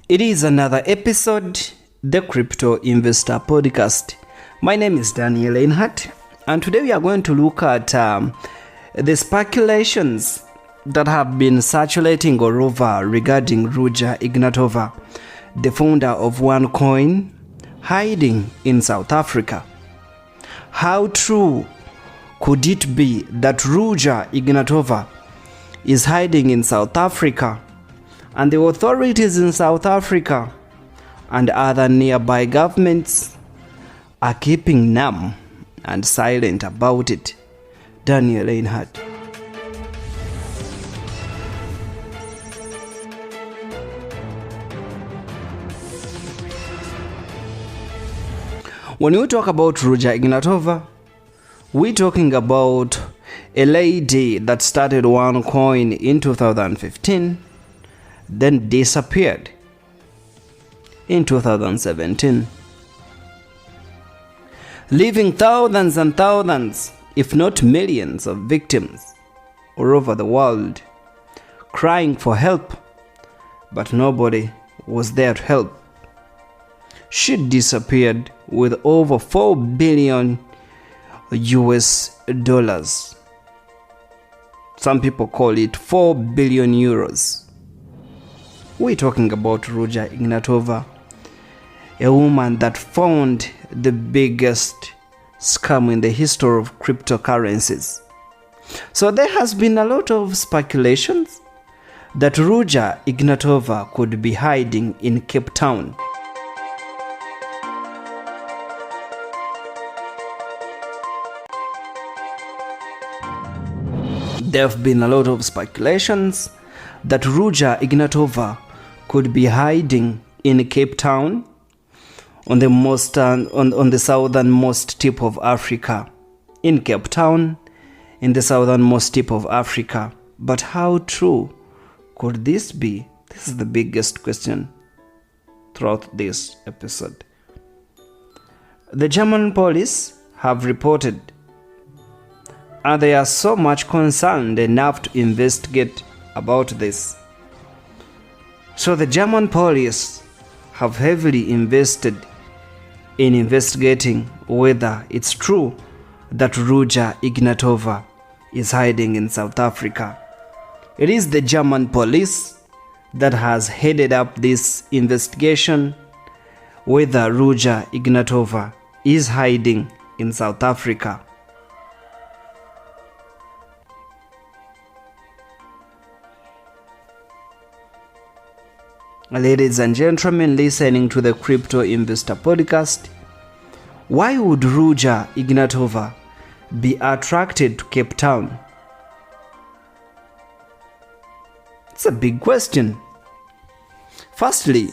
It is another episode, the Crypto Investor Podcast. My name is Daniel Leinhardt, and today we are going to look at the speculations that have been circulating all over regarding Ruja Ignatova, the founder of Onecoin, hiding in South Africa. How true could it be that Ruja Ignatova is hiding in South Africa, and the authorities in South Africa and other nearby governments are keeping numb and silent about it? Daniel Leinhardt. When we talk about Ruja Ignatova, we're talking about a lady that started Onecoin in 2015, then disappeared in 2017, leaving thousands and thousands, if not millions, of victims all over the world crying for help, but nobody was there to help. She disappeared with over 4 billion US dollars. Some people call it 4 billion euros. We're talking about Ruja Ignatova, a woman that found the biggest scam in the history of cryptocurrencies. So there has been a lot of speculations that Ruja Ignatova could be hiding in Cape Town. There have been a lot of speculations that Ruja Ignatova could be hiding in Cape Town, on the southernmost tip of Africa. In Cape Town, in the southernmost tip of Africa. But how true could this be? This is the biggest question throughout this episode. The German police have reported, and they are so much concerned enough to investigate about this. So the German police have heavily invested in investigating whether it's true that Ruja Ignatova is hiding in South Africa. It is the German police that has headed up this investigation whether Ruja Ignatova is hiding in South Africa. Ladies and gentlemen listening to the Crypto Investor Podcast, why would Ruja Ignatova be attracted to Cape Town? It's a big question. Firstly,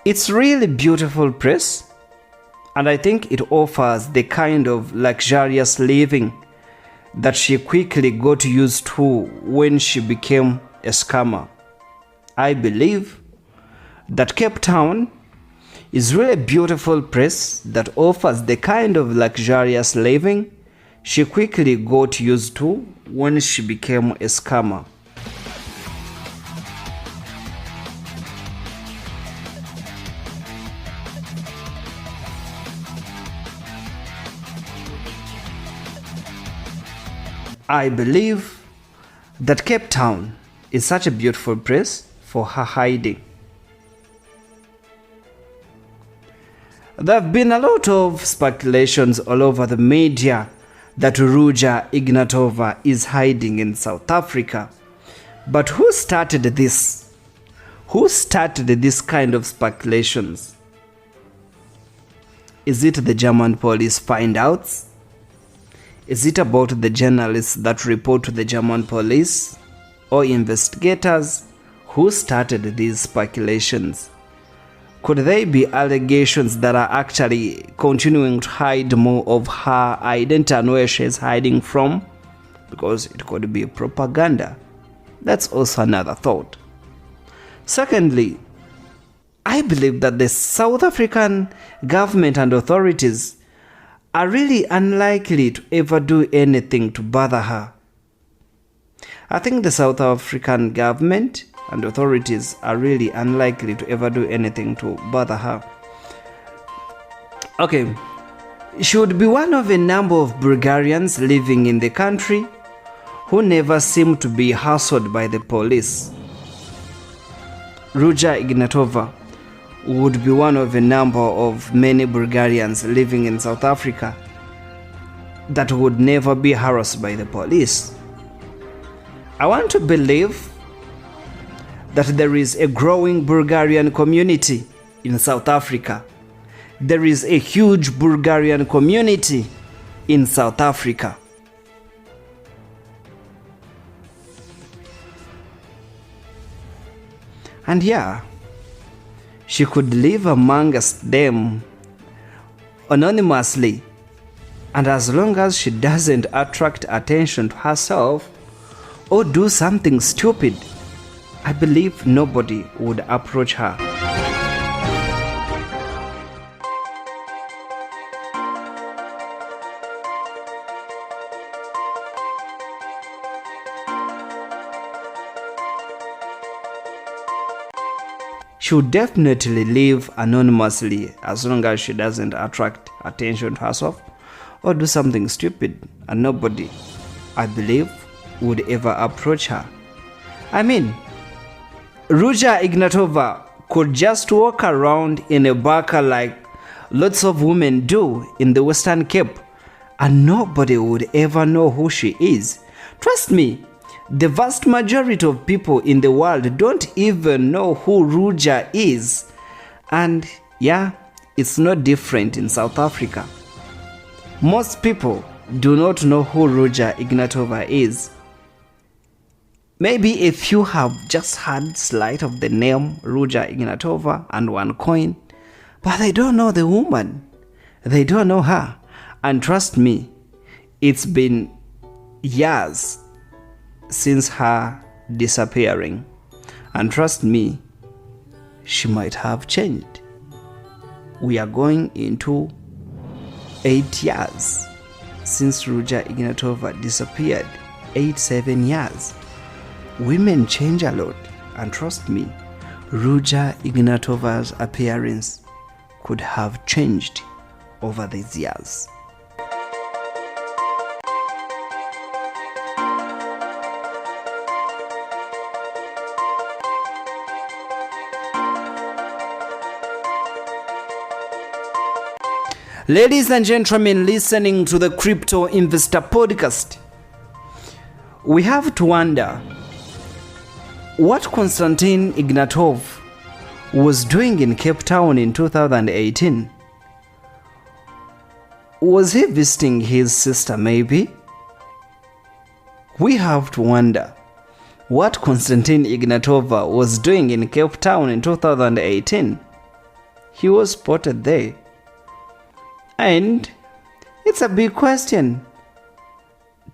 it's really beautiful place, and I think it offers the kind of luxurious living that she quickly got used to when she became a scammer. I believe that Cape Town is really a beautiful place that offers the kind of luxurious living she quickly got used to when she became a scammer. I believe that Cape Town is such a beautiful place for her hiding. There have been a lot of speculations all over the media that Ruja Ignatova is hiding in South Africa. But who started this? Who started this kind of speculations? Is it the German police find outs? Is it about the journalists that report to the German police or investigators? Who started these speculations? Could they be allegations that are actually continuing to hide more of her identity and where she's hiding from? Because it could be propaganda. That's also another thought. Secondly, I believe that the South African government and authorities are really unlikely to ever do anything to bother her. I think the South African government and authorities are really unlikely to ever do anything to bother her. Okay, she would be one of a number of Bulgarians living in the country who never seem to be hassled by the police. Ruja Ignatova would be one of a number of many Bulgarians living in South Africa that would never be harassed by the police. I want to believe that there is a growing Bulgarian community in South Africa. There is a huge Bulgarian community in South Africa. And yeah, she could live amongst them anonymously, and as long as she doesn't attract attention to herself or do something stupid, I believe nobody would approach her. She would definitely live anonymously as long as she doesn't attract attention to herself or do something stupid, and nobody, I believe, would ever approach her. I mean, Ruja Ignatova could just walk around in a burqa like lots of women do in the Western Cape, and nobody would ever know who she is. Trust me, the vast majority of people in the world don't even know who Ruja is. And yeah, it's not different in South Africa. Most people do not know who Ruja Ignatova is. Maybe a few have just heard slight of the name Ruja Ignatova and Onecoin, but they don't know the woman. They don't know her. And trust me, it's been years since her disappearing. And trust me, she might have changed. We are going into 8 years since Ruja Ignatova disappeared. 7 years. Women change a lot, and trust me, Ruja Ignatova's appearance could have changed over these years. Ladies and gentlemen, listening to the Crypto Investor Podcast, we have to wonder what Konstantin Ignatov was doing in Cape Town in 2018. Was he visiting his sister maybe? We have to wonder what Konstantin Ignatova was doing in Cape Town in 2018. He was spotted there. And it's a big question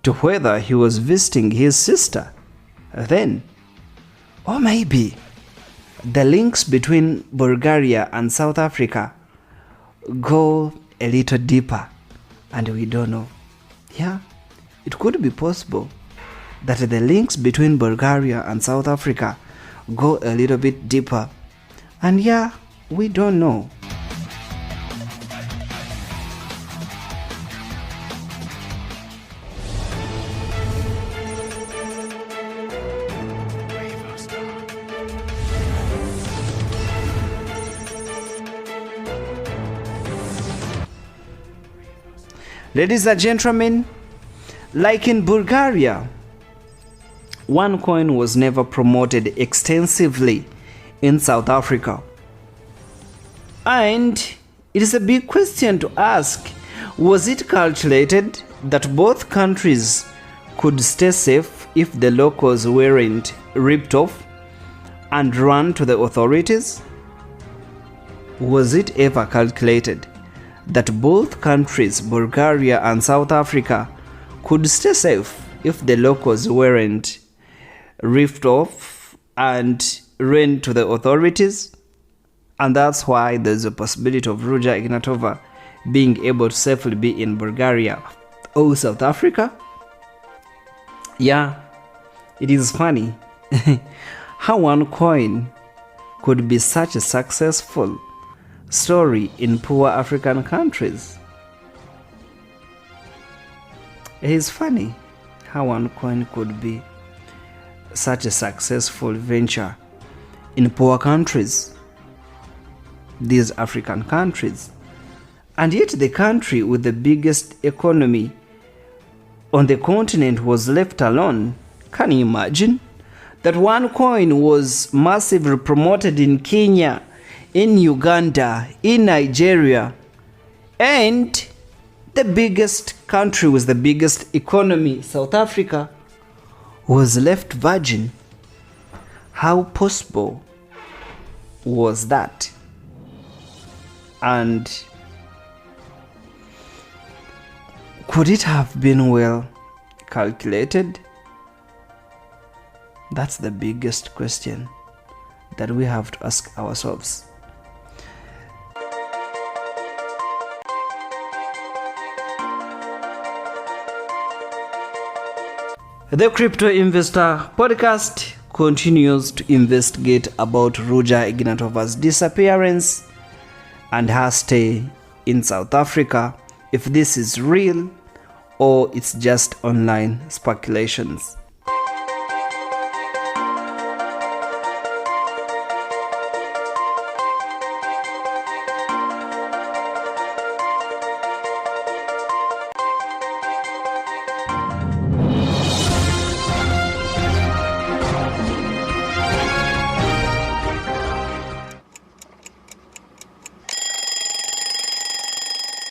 to whether he was visiting his sister then. Or maybe the links between Bulgaria and South Africa go a little deeper and we don't know. Yeah, it could be possible that the links between Bulgaria and South Africa go a little bit deeper. And yeah, we don't know. Ladies and gentlemen, like in Bulgaria, Onecoin was never promoted extensively in South Africa. And it is a big question to ask, was it calculated that both countries could stay safe if the locals weren't ripped off and run to the authorities? Was it ever calculated that both countries, Bulgaria and South Africa, could stay safe if the locals weren't ripped off and ran to the authorities? And that's why there's a possibility of Ruja Ignatova being able to safely be in Bulgaria or South Africa. Yeah, it is funny how Onecoin could be such a successful story in poor African countries. It is funny how Onecoin could be such a successful venture in poor countries, these African countries, and yet the country with the biggest economy on the continent was left alone. Can you imagine that Onecoin was massively promoted in Kenya, in Uganda, in Nigeria, and the biggest country with the biggest economy, South Africa, was left virgin? How possible was that? And could it have been well calculated? That's the biggest question that we have to ask ourselves. The Crypto Investor Podcast continues to investigate about Ruja Ignatova's disappearance and her stay in South Africa, if this is real or it's just online speculations.